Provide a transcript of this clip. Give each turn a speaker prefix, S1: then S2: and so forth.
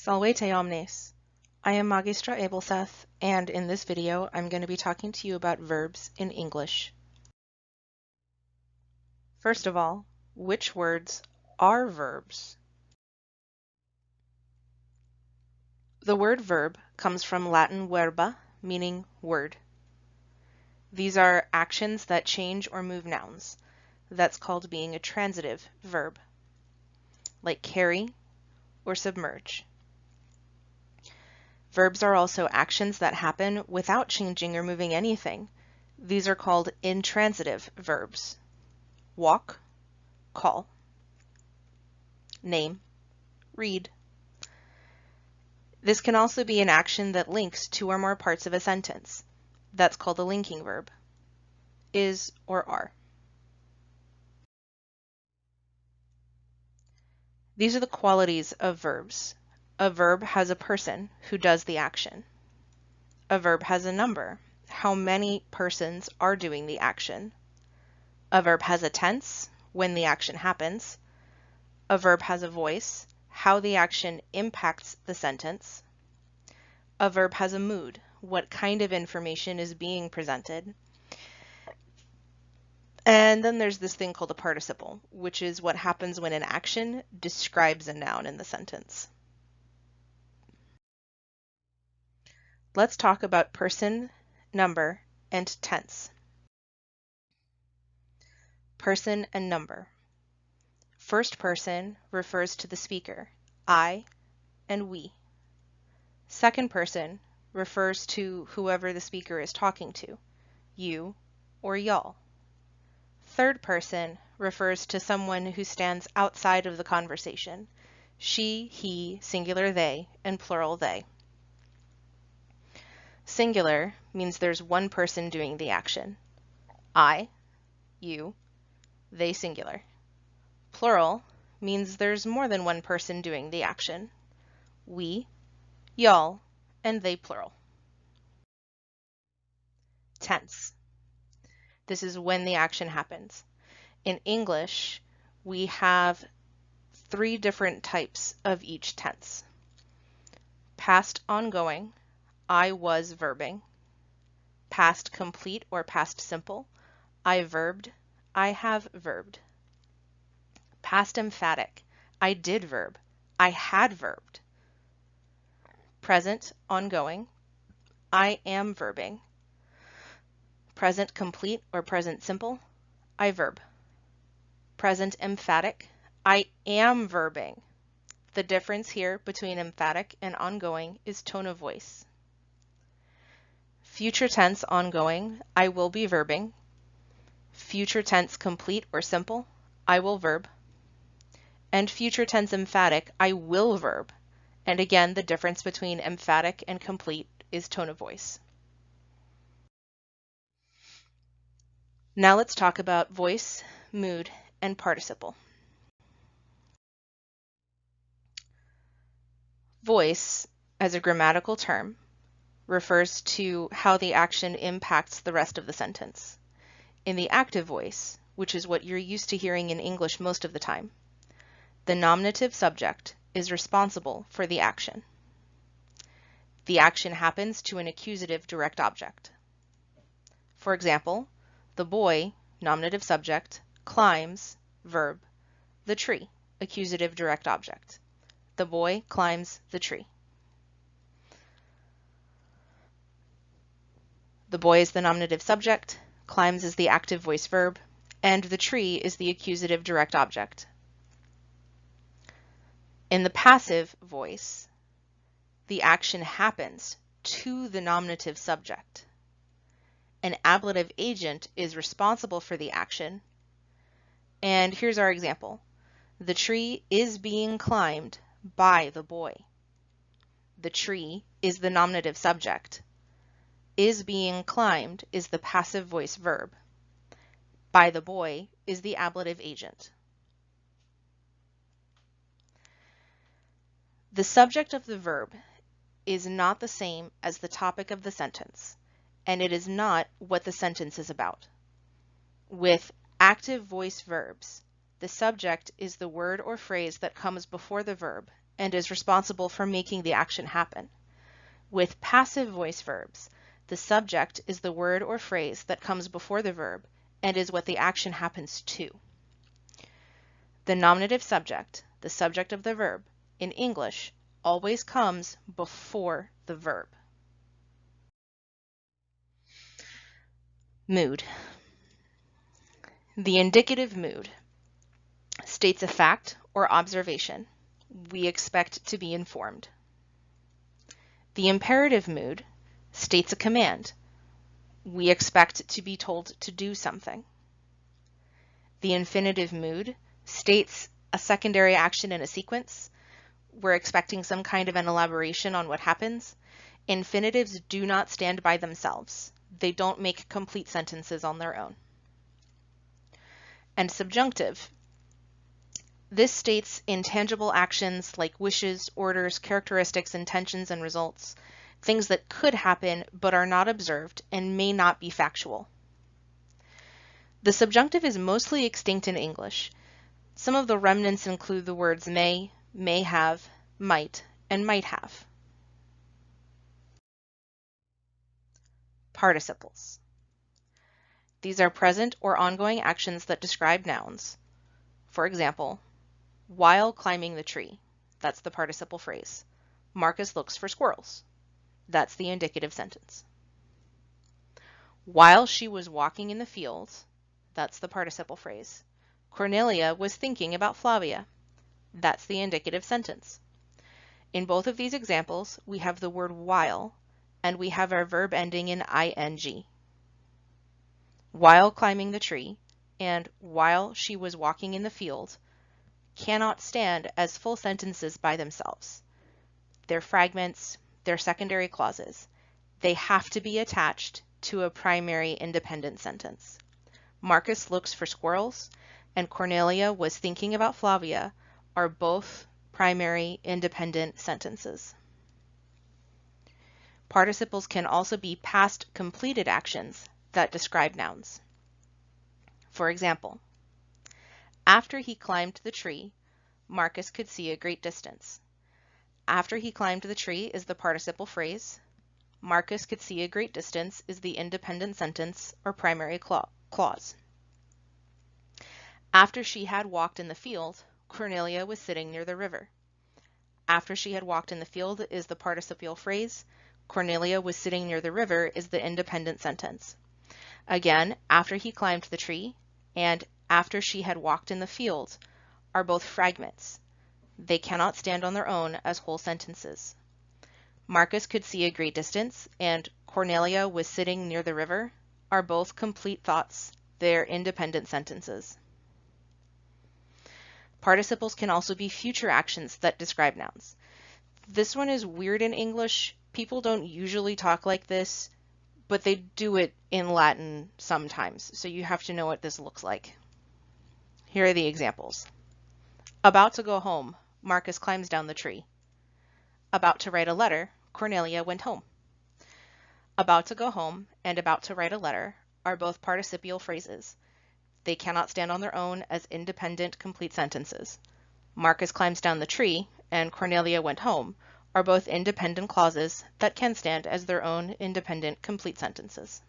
S1: Salvete omnes! I am Magistra Abelseth, and in this video I'm going to be talking to you about verbs in English. First of all, which words are verbs? The word verb comes from Latin verba, meaning word. These are actions that change or move nouns. That's called being a transitive verb, like carry or submerge. Verbs are also actions that happen without changing or moving anything. These are called intransitive verbs. Walk, call, name, read. This can also be an action that links two or more parts of a sentence. That's called a linking verb. Is or are. These are the qualities of verbs. A verb has a person who does the action. A verb has a number, how many persons are doing the action. A verb has a tense, when the action happens. A verb has a voice, how the action impacts the sentence. A verb has a mood, what kind of information is being presented. And then there's this thing called a participle, which is what happens when an action describes a noun in the sentence. Let's talk about person, number, and tense. Person and number. First person refers to the speaker, I and we. Second person refers to whoever the speaker is talking to, you or y'all. Third person refers to someone who stands outside of the conversation, she, he, singular they, and plural they. Singular means there's one person doing the action. I, you, they singular. Plural means there's more than one person doing the action. We, y'all, and they plural. Tense. This is when the action happens. In English, we have three different types of each tense. Past ongoing, I was verbing. Past complete or past simple, I verbed, I have verbed. Past emphatic, I did verb, I had verbed. Present ongoing, I am verbing. Present complete or present simple, I verb. Present emphatic, I am verbing. The difference here between emphatic and ongoing is tone of voice. Future tense ongoing, I will be verbing. Future tense complete or simple, I will verb. And future tense emphatic, I will verb. And again, the difference between emphatic and complete is tone of voice. Now let's talk about voice, mood, and participle. Voice, as a grammatical term, refers to how the action impacts the rest of the sentence. In the active voice, which is what you're used to hearing in English most of the time, the nominative subject is responsible for the action. The action happens to an accusative direct object. For example, the boy, nominative subject, climbs, verb, the tree, accusative direct object. The boy climbs the tree. The boy is the nominative subject, climbs is the active voice verb, and the tree is the accusative direct object. In the passive voice, the action happens to the nominative subject. An ablative agent is responsible for the action. And here's our example. The tree is being climbed by the boy. The tree is the nominative subject. Is being climbed is the passive voice verb. By the boy is the ablative agent. The subject of the verb is not the same as the topic of the sentence, and it is not what the sentence is about. With active voice verbs, the subject is the word or phrase that comes before the verb and is responsible for making the action happen. With passive voice verbs, the subject is the word or phrase that comes before the verb and is what the action happens to. The nominative subject, the subject of the verb, in English, always comes before the verb. Mood. The indicative mood states a fact or observation. We expect to be informed. The imperative mood states a command. We expect to be told to do something. The infinitive mood states a secondary action in a sequence. We're expecting some kind of an elaboration on what happens. Infinitives do not stand by themselves. They don't make complete sentences on their own. And subjunctive. This states intangible actions like wishes, orders, characteristics, intentions, and results, things that could happen but are not observed and may not be factual. The subjunctive is mostly extinct in English. Some of the remnants include the words may have, might, and might have. Participles. These are present or ongoing actions that describe nouns. For example, while climbing the tree, that's the participle phrase. Marcus looks for squirrels. That's the indicative sentence. While she was walking in the field, that's the participle phrase. Cornelia was thinking about Flavia. That's the indicative sentence. In both of these examples, we have the word while, and we have our verb ending in ing. While climbing the tree and while she was walking in the field cannot stand as full sentences by themselves. They're fragments, they're secondary clauses. They have to be attached to a primary independent sentence. Marcus looks for squirrels and Cornelia was thinking about Flavia are both primary independent sentences. Participles can also be past completed actions that describe nouns. For example, after he climbed the tree, Marcus could see a great distance. After he climbed the tree is the participle phrase. Marcus could see a great distance is the independent sentence or primary clause. After she had walked in the field, Cornelia was sitting near the river. After she had walked in the field is the participial phrase. Cornelia was sitting near the river is the independent sentence. Again, after he climbed the tree and after she had walked in the field are both fragments. They cannot stand on their own as whole sentences. Marcus could see a great distance and Cornelia was sitting near the river are both complete thoughts. They're independent sentences. Participles can also be future actions that describe nouns. This one is weird in English. People don't usually talk like this, but they do it in Latin sometimes, so you have to know what this looks like. Here are the examples. About to go home, Marcus climbs down the tree. About to write a letter, Cornelia went home. About to go home and about to write a letter are both participial phrases. They cannot stand on their own as independent complete sentences. Marcus climbs down the tree and Cornelia went home are both independent clauses that can stand as their own independent complete sentences.